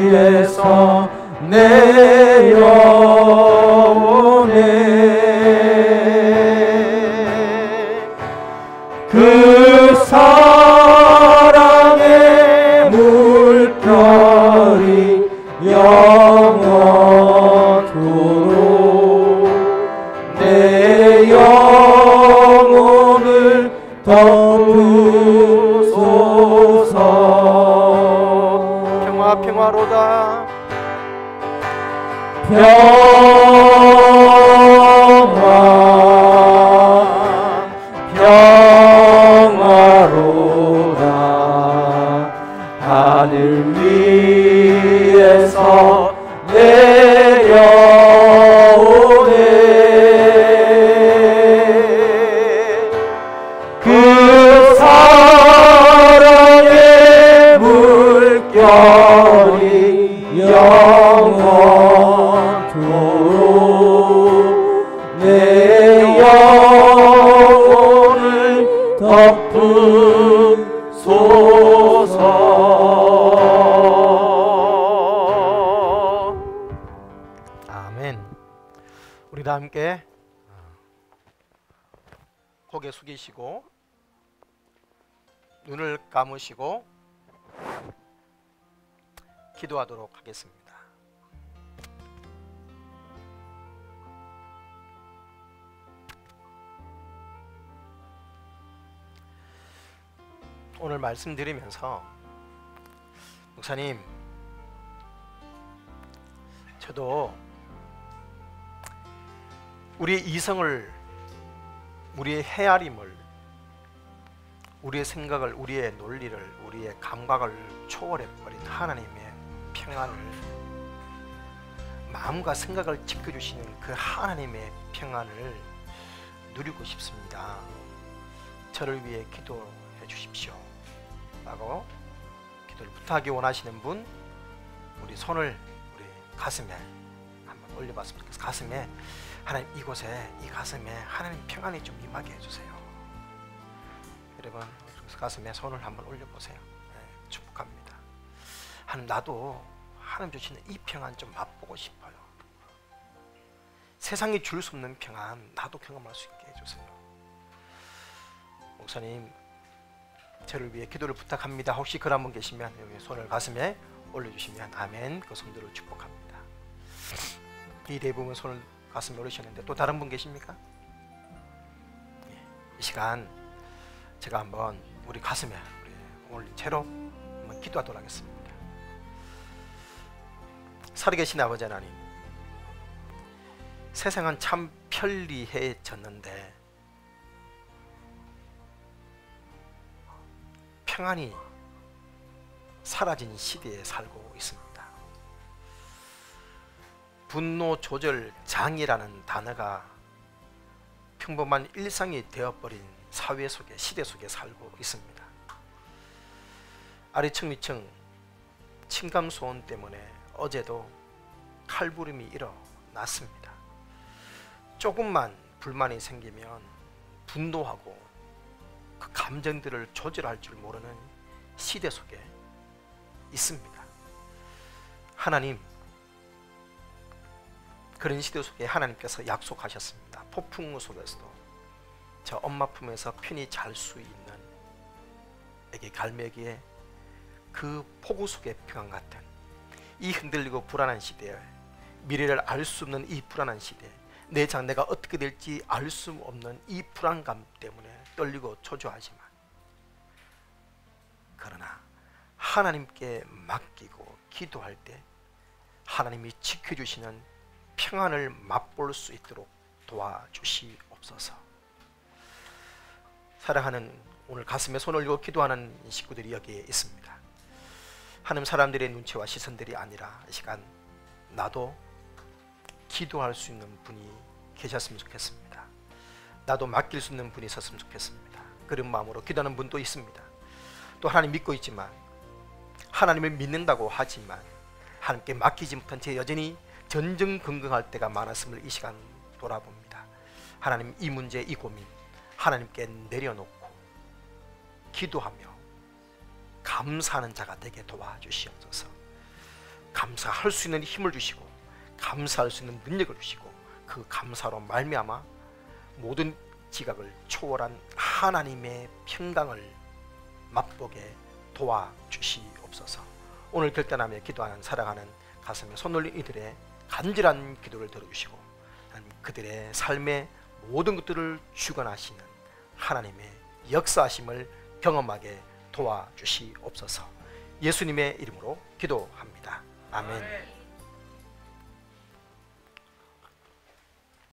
위에서 내려오네. 그 사랑의 물결이 영원토록 내 영혼을 덮으소서. 평화로다. 평화로다. 하늘 위에서 내려오네. 그 사랑의 물결이 영원토록 내 영혼을 덮으소서. 아멘. 우리 다 함께 고개 숙이시고 눈을 감으시고 기도하도록 하겠습니다. 오늘 말씀드리면서 목사님, 저도 우리의 이성을, 우리의 헤아림을, 우리의 생각을, 우리의 논리를, 우리의 감각을 초월해버린 하나님의 평안을, 마음과 생각을 지켜주시는 그 하나님의 평안을 누리고 싶습니다. 저를 위해 기도해 주십시오 라고 기도를 부탁하기 원하시는 분, 우리 손을 우리 가슴에 한번 올려봤으면 좋겠어요. 가슴에, 하나님 이곳에, 이 가슴에 하나님 평안이 좀 임하게 해주세요. 여러분 가슴에 손을 한번 올려보세요. 네, 축복합니다. 하나님, 나도 하나님 주시는 이 평안 좀 맛보고 싶어요. 세상이 줄 수 없는 평안 나도 경험할 수 있게 해주세요. 목사님, 저를 위해 기도를 부탁합니다. 혹시 그런 분 계시면 여기 손을 가슴에 올려주시면 아멘, 그 성도를 축복합니다. 이 대부분 손을 가슴에 올리셨는데 또 다른 분 계십니까? 이 시간 제가 한번 우리 가슴에 올린 채로 한번 기도하도록 하겠습니다. 살아계신 아버지 하나님, 세상은 참 편리해졌는데 평안이 사라진 시대에 살고 있습니다. 분노 조절 장애라는 단어가 평범한 일상이 되어버린 사회 속에, 시대 속에 살고 있습니다. 아래층 위층 층간소음 때문에 어제도 칼부림이 일어났습니다. 조금만 불만이 생기면 분노하고 그 감정들을 조절할 줄 모르는 시대 속에 있습니다. 하나님, 그런 시대 속에 하나님께서 약속하셨습니다. 폭풍 속에서도 저 엄마 품에서 편히 잘 수 있는 애기 갈매기의 그 폭우 속의 평안 같은 이 흔들리고 불안한 시대에, 미래를 알 수 없는 이 불안한 시대에, 내 장래가 어떻게 될지 알 수 없는 이 불안감 때문에 떨리고 초조하지만, 그러나 하나님께 맡기고 기도할 때 하나님이 지켜주시는 평안을 맛볼 수 있도록 도와주시옵소서. 사랑하는 오늘 가슴에 손을 쥐고 기도하는 식구들이 여기에 있습니다. 하나님, 사람들의 눈치와 시선들이 아니라 이 시간 나도 기도할 수 있는 분이 계셨으면 좋겠습니다. 나도 맡길 수 있는 분이 있었으면 좋겠습니다. 그런 마음으로 기도하는 분도 있습니다. 또 하나님 믿고 있지만, 하나님을 믿는다고 하지만 하나님께 맡기지 못한 채 여전히 전전긍긍할 때가 많았음을 이 시간 돌아봅니다. 하나님, 이 문제, 이 고민 하나님께 내려놓고 기도하며 감사하는 자가 되게 도와주시옵소서. 감사할 수 있는 힘을 주시고 감사할 수 있는 능력을 주시고 그 감사로 말미암아 모든 지각을 초월한 하나님의 평강을 맛보게 도와주시옵소서. 오늘 결단하며 기도하는 사랑하는 가슴에 손 올린 이들의 간절한 기도를 들어주시고 하나님, 그들의 삶의 모든 것들을 주관하시는 하나님의 역사하심을 경험하게 도와주시옵소서. 예수님의 이름으로 기도합니다. 아멘.